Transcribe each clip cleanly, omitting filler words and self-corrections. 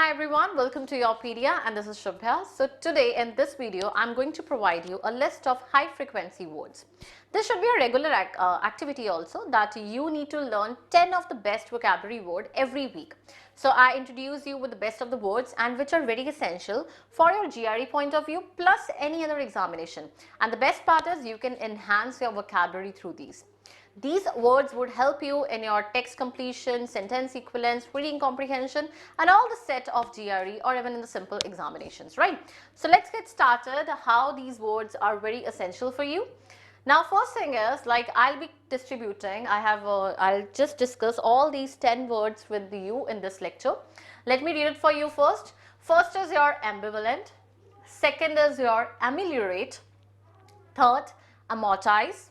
Hi everyone, welcome to YourPedia and this is Shubhya. So today in this video, I'm going to provide you a list of high frequency words. This should be a regular activity also that you need to learn 10 of the best vocabulary word every week. So I introduce you with the best of the words and which are very essential for your GRE point of view plus any other examination. And the best part is you can enhance your vocabulary through these. These words would help you in your text completion, sentence equivalence, reading comprehension and all the set of GRE or even in the simple examinations, right? So let's get started how these words are very essential for you. Now first thing is like I'll be distributing, I'll just discuss all these 10 words with you in this lecture. Let me read it for you first. First is your ambivalent, second is your ameliorate, third amortize,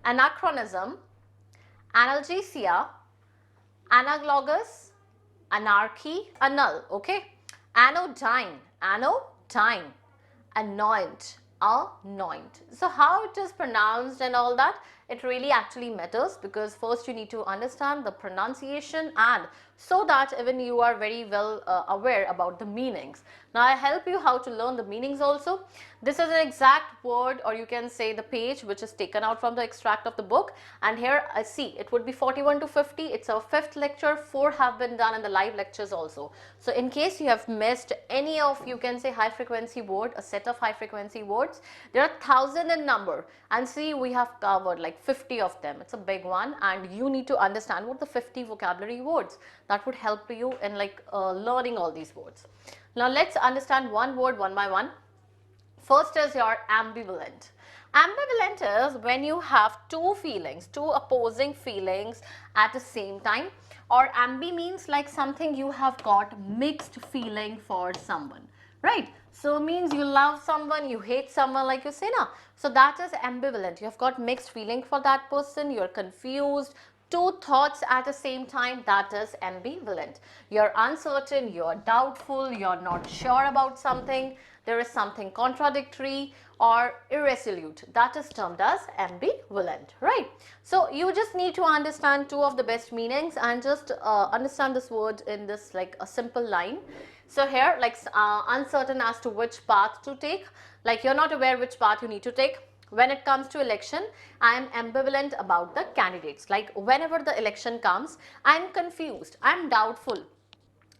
anachronism, analgesia, analogous, anarchy, annul, okay, anodyne, anoint, anoint. So how it is pronounced and all that, it really actually matters because first you need to understand the pronunciation and so that even you are very well aware about the meanings. Now I help you how to learn the meanings also. This is an exact word or you can say the page which is taken out from the extract of the book, and here I see it would be 41 to 50. It's our 5th lecture, 4 have been done in the live lectures also. So in case you have missed any of you can say high frequency word, a set of high frequency words, there are 1000 in number and see we have covered like 50 of them. It's a big one and you need to understand what the 50 vocabulary words that would help you in like learning all these words. Now let's understand one word one by one. First is your ambivalent. Ambivalent is when you have two feelings, two opposing feelings at the same time, or ambi means like something you have got mixed feeling for someone, right? So means you love someone, you hate someone, like you say na. So that is ambivalent. You have got mixed feeling for that person, you are confused, two thoughts at the same time, that is ambivalent. You're uncertain, you're doubtful, you're not sure about something, there is something contradictory or irresolute, that is termed as ambivalent, right? So you just need to understand two of the best meanings and just understand this word in this like a simple line. So here like uncertain as to which path to take, like you're not aware which path you need to take. When it comes to election, I am ambivalent about the candidates. Like whenever the election comes, I am confused, I am doubtful,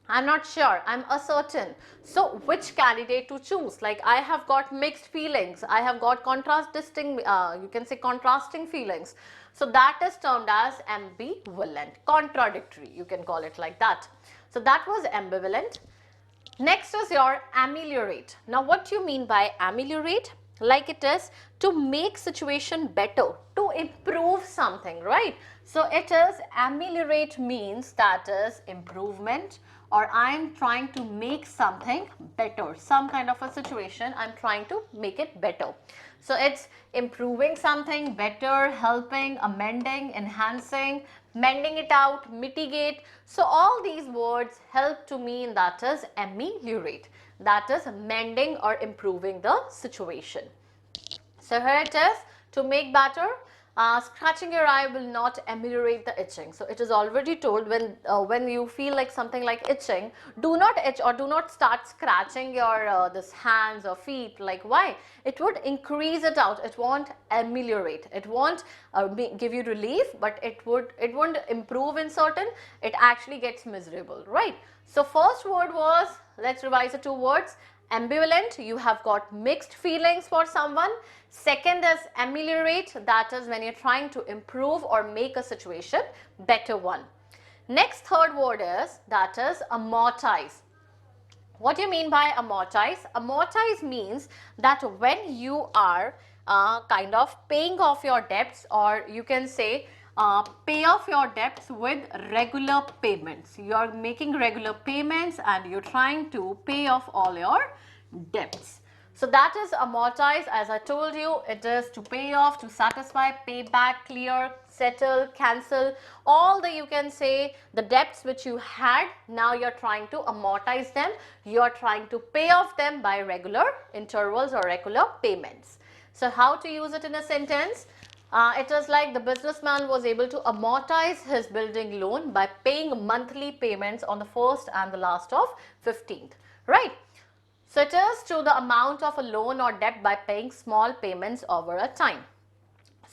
I'm not sure, I'm uncertain. So which candidate to choose? Like I have got mixed feelings, I have got contrasting, you can say contrasting feelings. So that is termed as ambivalent, contradictory, you can call it like that. So that was ambivalent. Next is your ameliorate. Now what do you mean by ameliorate? Like it is to make situation better, to improve something, right? So it is ameliorate means that is improvement, or I am trying to make something better, some kind of a situation I am trying to make it better. So it's improving something, better, helping, amending, enhancing, mending it out, mitigate. So all these words help to mean that is ameliorate, that is mending or improving the situation. So here it is, to make better, scratching your eye will not ameliorate the itching. So it is already told when you feel like something like itching, do not itch or do not start scratching your this hands or feet. Like why? It would increase it out. It won't ameliorate. It won't give you relief, but it won't improve in certain. It actually gets miserable, right? So first word was, let's revise the two words. Ambivalent, you have got mixed feelings for someone. Second is ameliorate, that is when you're trying to improve or make a situation better one. Next third word is, that is amortize. What do you mean by amortize? Amortize means that when you are kind of paying off your debts, or you can say pay off your debts with regular payments. You are making regular payments and you're trying to pay off all your debts. So that is amortize. As I told you, it is to pay off, to satisfy, pay back, clear, settle, cancel, all the you can say the debts which you had, now you're trying to amortize them. You're trying to pay off them by regular intervals or regular payments. So how to use it in a sentence? It is like the businessman was able to amortize his building loan by paying monthly payments on the first and the last of 15th, right? So it is to the amount of a loan or debt by paying small payments over a time.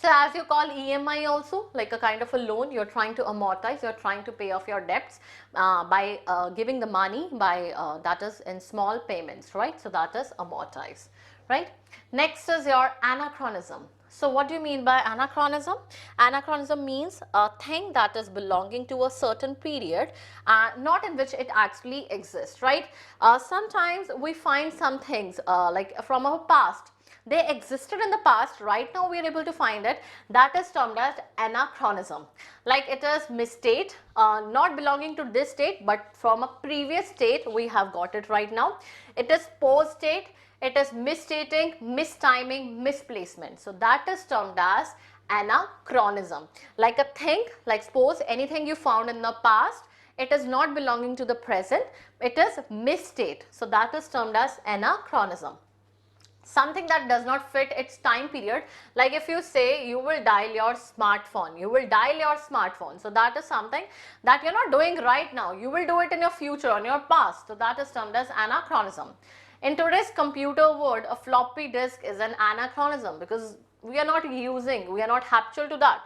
So as you call EMI also, like a kind of a loan, you're trying to amortize, you're trying to pay off your debts by giving the money by that is in small payments, right? So that is amortize, right? Next is your anachronism. So what do you mean by anachronism? Anachronism means a thing that is belonging to a certain period, not in which it actually exists, right? Sometimes we find some things like from our past, they existed in the past, right now we are able to find it, that is termed as anachronism. Like it is misstate, not belonging to this state but from a previous state we have got it right now. It is post state, it is misstating, mistiming, misplacement. So that is termed as anachronism. Like a thing, like suppose anything you found in the past, it is not belonging to the present, it is misstate. So that is termed as anachronism. Something that does not fit its time period, like if you say you will dial your smartphone, you will dial your smartphone, so that is something that you're not doing right now, you will do it in your future, in your past, so that is termed as anachronism. In today's computer world, a floppy disk is an anachronism because we are not using, we are not habitual to that.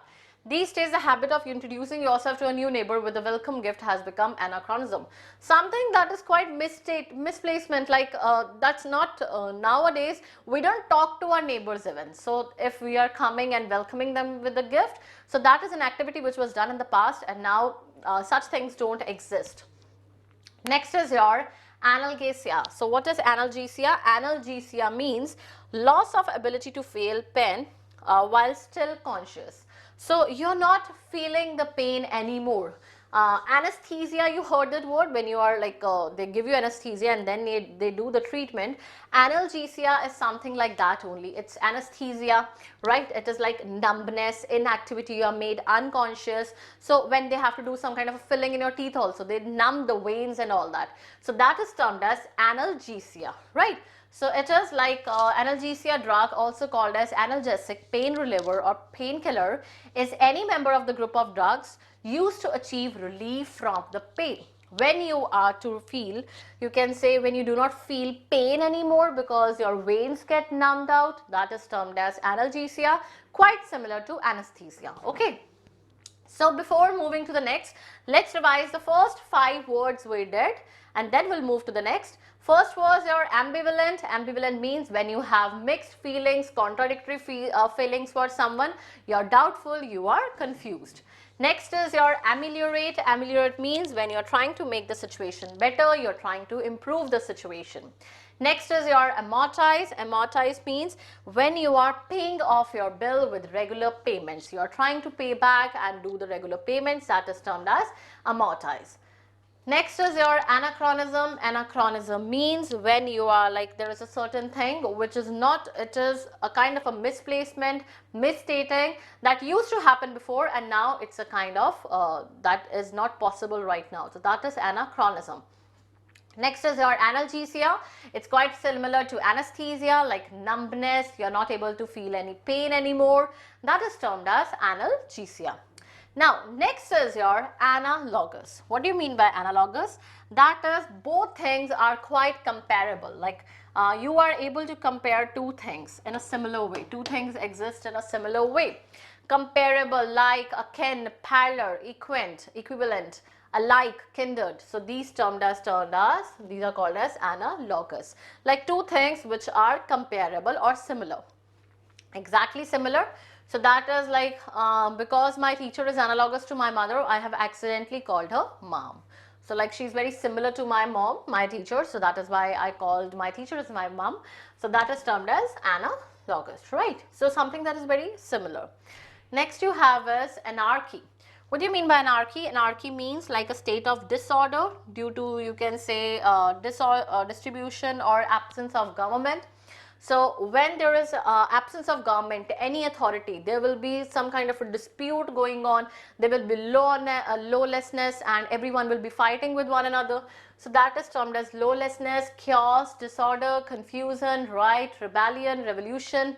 These days, the habit of introducing yourself to a new neighbor with a welcome gift has become anachronism. Something that is quite misplacement, like that's not nowadays, we don't talk to our neighbors even. So if we are coming and welcoming them with a gift, so that is an activity which was done in the past and now such things don't exist. Next is your analgesia. So what is analgesia? Analgesia means loss of ability to feel pain while still conscious. So you're not feeling the pain anymore. Anesthesia, you heard that word when you are like, they give you anesthesia and then they do the treatment. Analgesia is something like that only. It's anesthesia, right? It is like numbness, inactivity, you are made unconscious. So when they have to do some kind of a filling in your teeth also, they numb the veins and all that. So that is termed as analgesia, right? So it is like analgesia drug, also called as analgesic, pain reliever or painkiller, is any member of the group of drugs used to achieve relief from the pain. When you are to feel, you can say when you do not feel pain anymore because your veins get numbed out, that is termed as analgesia, quite similar to anesthesia. Okay. So before moving to the next, let's revise the first 5 words we did and then we'll move to the next. First was your ambivalent. Ambivalent means when you have mixed feelings, contradictory feelings for someone, you're doubtful, you are confused. Next is your ameliorate. Ameliorate means when you're trying to make the situation better, you're trying to improve the situation. Next is your amortize. Amortize means when you are paying off your bill with regular payments. You are trying to pay back and do the regular payments, that is termed as amortize. Next is your anachronism. Anachronism means when you are like there is a certain thing which is not, it is a kind of a misplacement, misstating that used to happen before and now it's a kind of that is not possible right now. So that is anachronism. Next is your analgesia. It's quite similar to anesthesia, like numbness, you're not able to feel any pain anymore. That is termed as analgesia. Now, next is your analogous. What do you mean by analogous? That is, both things are quite comparable. Like you are able to compare two things in a similar way. Two things exist in a similar way. Comparable, like, akin, parallel, equivalent, alike, kindred. So these these are called as analogous. Like two things which are comparable or similar. Exactly similar. So that is like because my teacher is analogous to my mother, I have accidentally called her mom. So like she's very similar to my mom, my teacher. So that is why I called my teacher as my mom. So that is termed as analogous, right? So something that is very similar. Next you have is anarchy. What do you mean by anarchy? Anarchy means like a state of disorder due to, you can say, distribution or absence of government. So when there is absence of government, any authority, there will be some kind of a dispute going on, there will be lawlessness and everyone will be fighting with one another. So that is termed as lawlessness, chaos, disorder, confusion, riot, rebellion, revolution.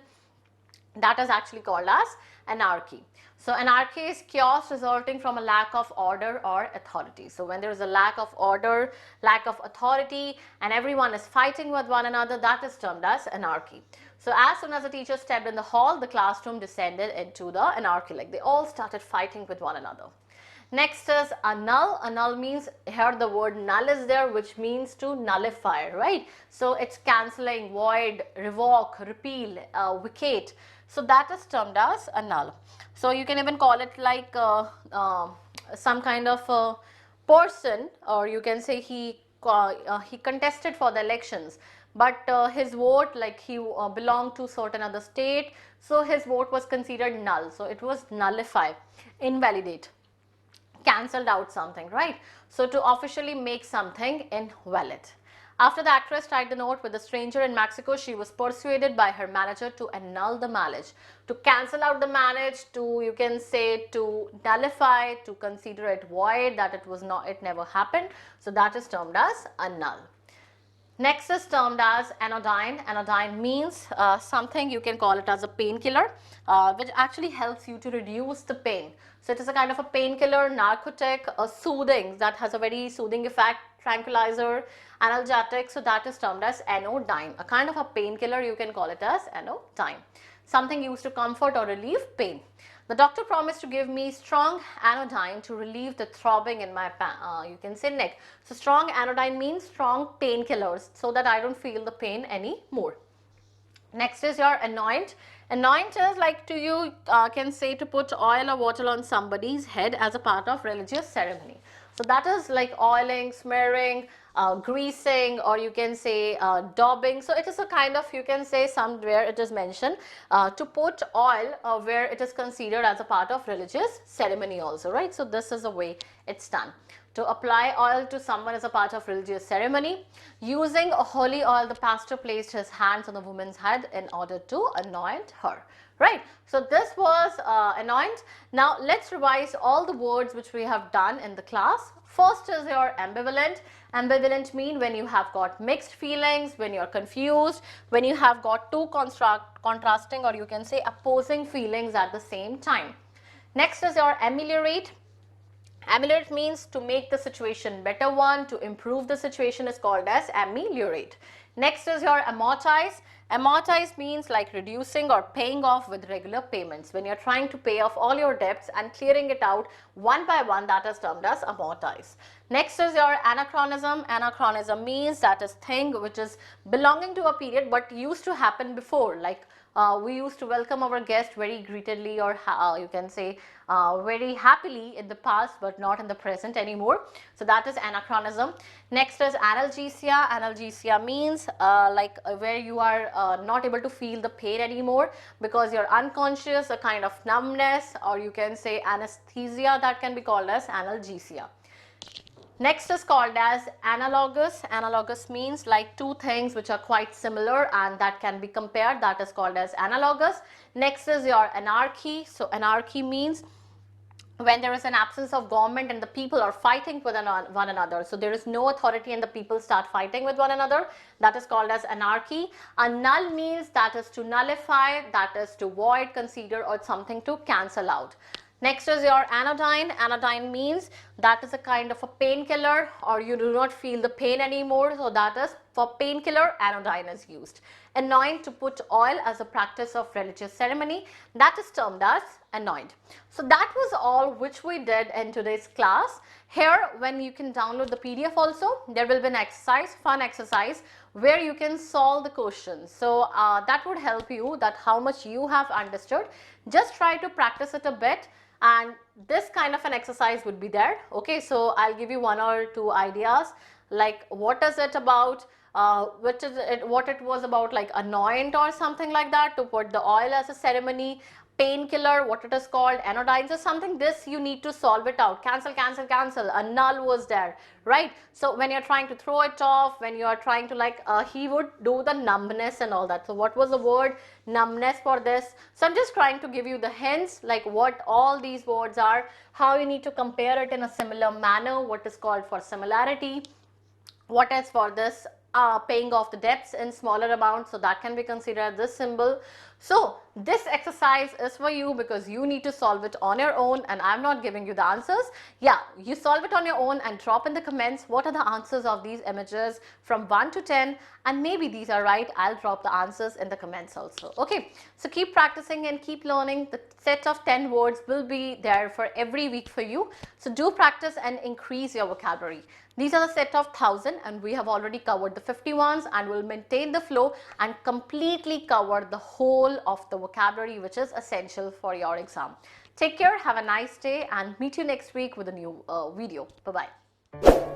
That is actually called as anarchy. So anarchy is chaos resulting from a lack of order or authority. So when there is a lack of order, lack of authority, and everyone is fighting with one another, that is termed as anarchy. So as soon as the teacher stepped in the hall, the classroom descended into the anarchy. Like they all started fighting with one another. Next is a null. A null means, here the word null is there, which means to nullify, right? So it's cancelling, void, revoke, repeal, vacate. So that is termed as a null. So you can even call it like some kind of a person, or you can say he contested for the elections, but his vote, like he belonged to certain other state, so his vote was considered null. So it was nullify, invalidate, cancelled out something, right? So to officially make something invalid. After the actress tied the note with the stranger in Mexico, she was persuaded by her manager to annul the marriage, to cancel out the marriage, to, you can say, to nullify, to consider it void, that it was not, it never happened. So that is termed as annul. Next is termed as anodyne. Anodyne means something, you can call it as a painkiller, which actually helps you to reduce the pain. So it is a kind of a painkiller, narcotic, a soothing, that has a very soothing effect, tranquilizer, analgesic. So that is termed as anodyne. A kind of a painkiller, you can call it as anodyne. Something used to comfort or relieve pain. The doctor promised to give me strong anodyne to relieve the throbbing in my, you can say, neck. So strong anodyne means strong painkillers, so that I don't feel the pain anymore. Next is your anoint. Anoint is like, to you can say, to put oil or water on somebody's head as a part of religious ceremony. So that is like oiling, smearing, greasing, or you can say daubing. So it is a kind of, you can say, somewhere it is mentioned to put oil where it is considered as a part of religious ceremony also, right? So this is the way it's done. To apply oil to someone as a part of religious ceremony. Using a holy oil, the pastor placed his hands on the woman's head in order to anoint her. Right. So this was anoint. Now let's revise all the words which we have done in the class. First is your ambivalent. Ambivalent mean when you have got mixed feelings, when you are confused, when you have got two contrasting, or you can say opposing feelings at the same time. Next is your ameliorate. Ameliorate means to make the situation better one, to improve the situation is called as ameliorate. Next is your amortize. Amortize means like reducing or paying off with regular payments. When you're trying to pay off all your debts and clearing it out one by one, that is termed as amortize. Next is your anachronism. Anachronism means that is thing which is belonging to a period but used to happen before, like we used to welcome our guest very greetedly, or you can say very happily in the past, but not in the present anymore. So that is anachronism. Next is analgesia. Analgesia means like where you are not able to feel the pain anymore because you're unconscious, a kind of numbness, or you can say anesthesia, that can be called as analgesia. Next is called as analogous. Analogous means like two things which are quite similar and that can be compared, that is called as analogous. Next is your anarchy. So anarchy means when there is an absence of government and the people are fighting with one another. So there is no authority and the people start fighting with one another. That is called as anarchy. A null means that is to nullify, that is to void, consider, or something to cancel out. Next is your anodyne. Anodyne means that is a kind of a painkiller, or you do not feel the pain anymore. So that is for painkiller, anodyne is used. Anoint, to put oil as a practice of religious ceremony, that is termed as anoint. So that was all which we did in today's class. Here, when you can download the PDF also, there will be an exercise, fun exercise, where you can solve the questions. So that would help you that how much you have understood. Just try to practice it a bit, and this kind of an exercise would be there. Okay, so I'll give you one or two ideas, like what is it about, what it was about, like anoint or something like that, to put the oil as a ceremony. Painkiller, what it is called, anodyne, so something, this you need to solve it out. Cancel, cancel, cancel, a null was there, right? So when you're trying to throw it off, when you are trying to like, he would do the numbness and all that. So what was the word numbness for this? So I'm just trying to give you the hints, like what all these words are, how you need to compare it in a similar manner, what is called for similarity, what is for this paying off the debts in smaller amounts, so that can be considered this symbol. So this exercise is for you because you need to solve it on your own and I'm not giving you the answers. Yeah, you solve it on your own and drop in the comments what are the answers of these images from 1 to 10, and maybe these are right. I'll drop the answers in the comments also. Okay, so keep practicing and keep learning. The set of 10 words will be there for every week for you. So do practice and increase your vocabulary. These are the set of 1000 and we have already covered the 50 ones, and will maintain the flow and completely cover the whole of the vocabulary which is essential for your exam. Take care, have a nice day, and meet you next week with a new video. Bye-bye.